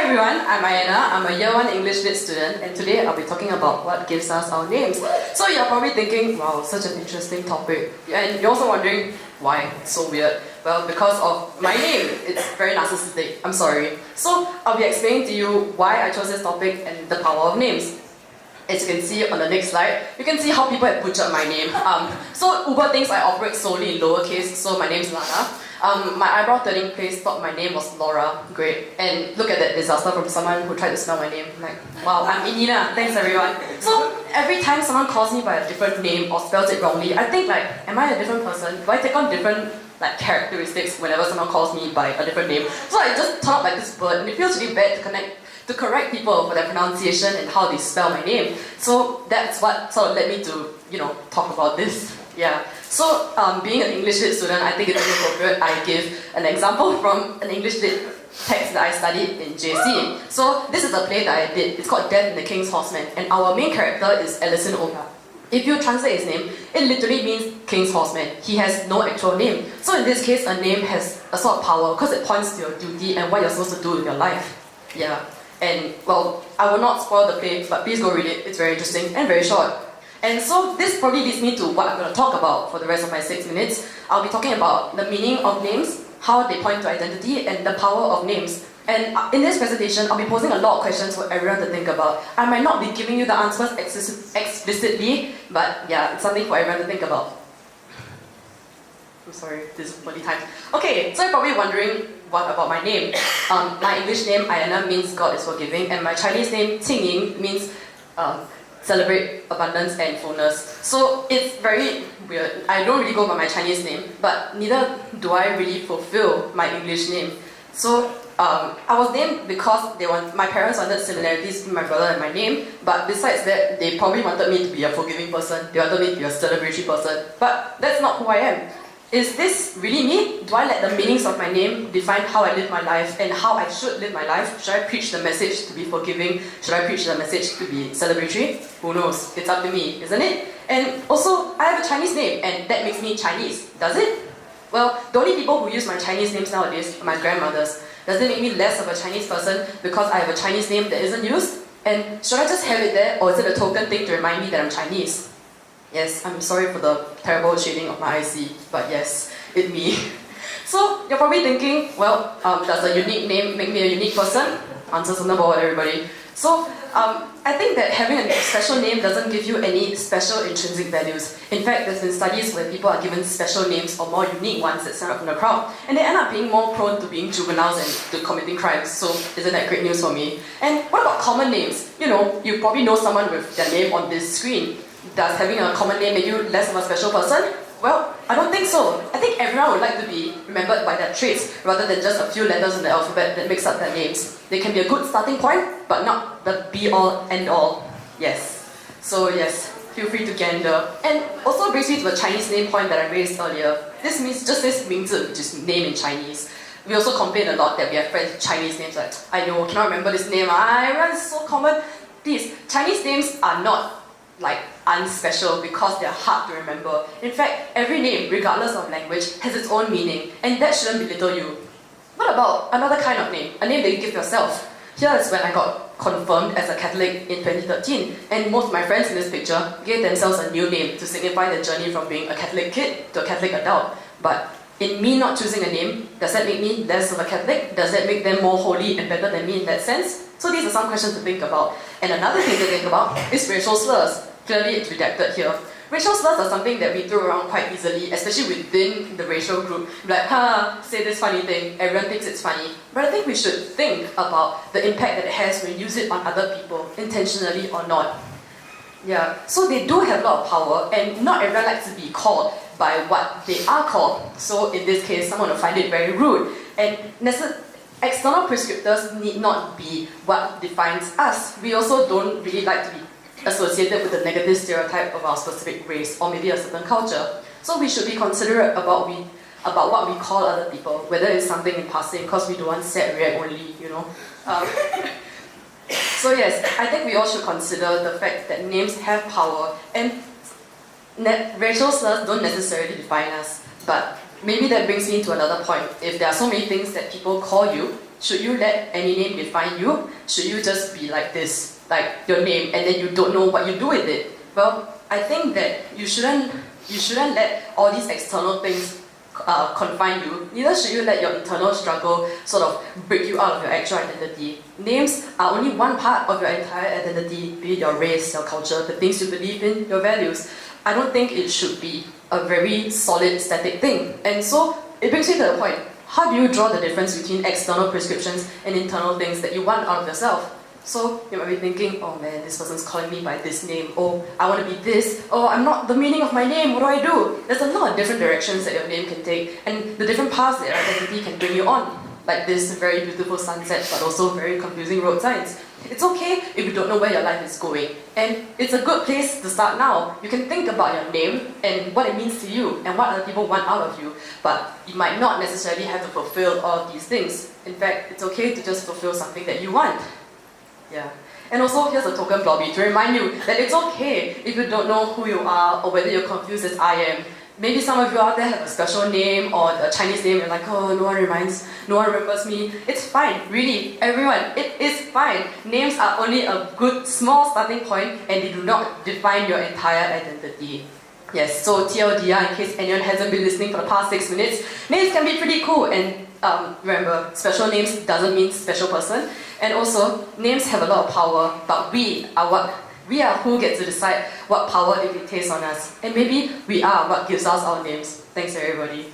Hi everyone, I'm Ianna. I'm a year 1 English Lit student, and today I'll be talking about what gives us our names. So you're probably thinking, wow, such an interesting topic. And you're also wondering, why? It's so weird. Well, because of my name. It's very narcissistic. I'm sorry. So I'll be explaining to you why I chose this topic and the power of names. As you can see on the next slide, you can see how people have butchered my name. So Uber thinks I operate solely in lowercase, so my name's Lana. My eyebrow turning place thought my name was Laura. Great. And look at that disaster from someone who tried to spell my name. Like, wow, I'm Ianna. Thanks everyone. So every time someone calls me by a different name or spells it wrongly, I think like, am I a different person? Do I take on different characteristics whenever someone calls me by a different name? So I just turn up like this bird, and it feels really bad to correct people for their pronunciation and how they spell my name. So that's what sort of led me to, talk about this. Yeah. So being an English Lit student, I think it's appropriate I give an example from an English Lit text that I studied in JC. So this is a play that I did. It's called Death and the King's Horseman, and our main character is Ellison Oga. If you translate his name, it literally means King's Horseman. He has no actual name. So in this case, a name has a sort of power because it points to your duty and what you're supposed to do with your life. Yeah. And, well, I will not spoil the play, but please go read it. It's very interesting and very short. And so this probably leads me to what I'm going to talk about for the rest of my 6 minutes. I'll be talking about the meaning of names, how they point to identity, and the power of names. And in this presentation, I'll be posing a lot of questions for everyone to think about. I might not be giving you the answers explicitly, but yeah, it's something for everyone to think about. I'm sorry, this is bloody time. Okay, so you're probably wondering, what about my name? My English name, Ianna, means God is forgiving, and my Chinese name, Qingying, means celebrate abundance and fullness. So it's very weird. I don't really go by my Chinese name, but neither do I really fulfill my English name. So I was named because my parents wanted similarities between my brother and my name, but besides that, they probably wanted me to be a forgiving person. They wanted me to be a celebratory person. But that's not who I am. Is this really me? Do I let the meanings of my name define how I live my life and how I should live my life? Should I preach the message to be forgiving? Should I preach the message to be celebratory? Who knows? It's up to me, isn't it? And also, I have a Chinese name, and that makes me Chinese. Does it? Well, the only people who use my Chinese names nowadays are my grandmothers. Does it make me less of a Chinese person because I have a Chinese name that isn't used? And should I just have it there, or is it a token thing to remind me that I'm Chinese? Yes, I'm sorry for the terrible shading of my IC, but yes, it's me. So, you're probably thinking, well, does a unique name make me a unique person? Answers on the board, everybody. So, I think that having a special name doesn't give you any special intrinsic values. In fact, there's been studies where people are given special names or more unique ones that stand out from the crowd, and they end up being more prone to being juveniles and to committing crimes. So, isn't that great news for me? And what about common names? You probably know someone with their name on this screen. Does having a common name make you less of a special person? Well, I don't think so. I think everyone would like to be remembered by their traits rather than just a few letters in the alphabet that makes up their names. They can be a good starting point, but not the be-all, end-all. Yes. So yes, feel free to gander. And also brings me to the Chinese name point that I raised earlier. This means just this 名字, which is name in Chinese. We also complain a lot that we have friends with Chinese names like, I know, cannot remember this name. Everyone is so common. Please, Chinese names are not unspecial because they're hard to remember. In fact, every name, regardless of language, has its own meaning, and that shouldn't belittle you. What about another kind of name? A name that you give yourself. Here is when I got confirmed as a Catholic in 2013, and most of my friends in this picture gave themselves a new name to signify the journey from being a Catholic kid to a Catholic adult. But in me not choosing a name, does that make me less of a Catholic? Does that make them more holy and better than me in that sense? So these are some questions to think about. And another thing to think about is racial slurs. Clearly it's redacted here. Racial slurs are something that we throw around quite easily, especially within the racial group. Like, say this funny thing, everyone thinks it's funny. But I think we should think about the impact that it has when you use it on other people, intentionally or not. Yeah, so they do have a lot of power, and not everyone likes to be called by what they are called. So in this case, someone will find it very rude. And external prescriptors need not be what defines us. We also don't really like to be associated with the negative stereotype of our specific race or maybe a certain culture. So we should be considerate about what we call other people, whether it's something in passing, because we don't want sad react only, So yes, I think we all should consider the fact that names have power, and racial slurs don't necessarily define us. But maybe that brings me to another point. If there are so many things that people call you, Should you let any name define you? Should you just be like this, like your name, and then you don't know what you do with it? Well, I think that you shouldn't let all these external things confine you. Neither should you let your internal struggle sort of break you out of your actual identity. Names are only one part of your entire identity, be it your race, your culture, the things you believe in, your values. I don't think it should be a very solid, static thing. And so, it brings me to the point. How do you draw the difference between external prescriptions and internal things that you want out of yourself? So, you might be thinking, oh man, this person's calling me by this name. Oh, I want to be this. Oh, I'm not the meaning of my name. What do I do? There's a lot of different directions that your name can take, and the different paths that your identity can bring you on. Like this very beautiful sunset, but also very confusing road signs. It's okay if you don't know where your life is going. And it's a good place to start now. You can think about your name and what it means to you and what other people want out of you. But you might not necessarily have to fulfill all of these things. In fact, it's okay to just fulfill something that you want. Yeah. And also, here's a token blobby to remind you that it's okay if you don't know who you are or whether you're confused as I am. Maybe some of you out there have a special name or a Chinese name, you're like, oh, no one remembers me. It's fine, really, everyone, it is fine. Names are only a good, small starting point and they do not define your entire identity. Yes, so TLDR, in case anyone hasn't been listening for the past 6 minutes, names can be pretty cool, and remember, special names doesn't mean special person. And also, names have a lot of power, but we are who gets to decide what power it takes on us. And maybe we are what gives us our names. Thanks everybody.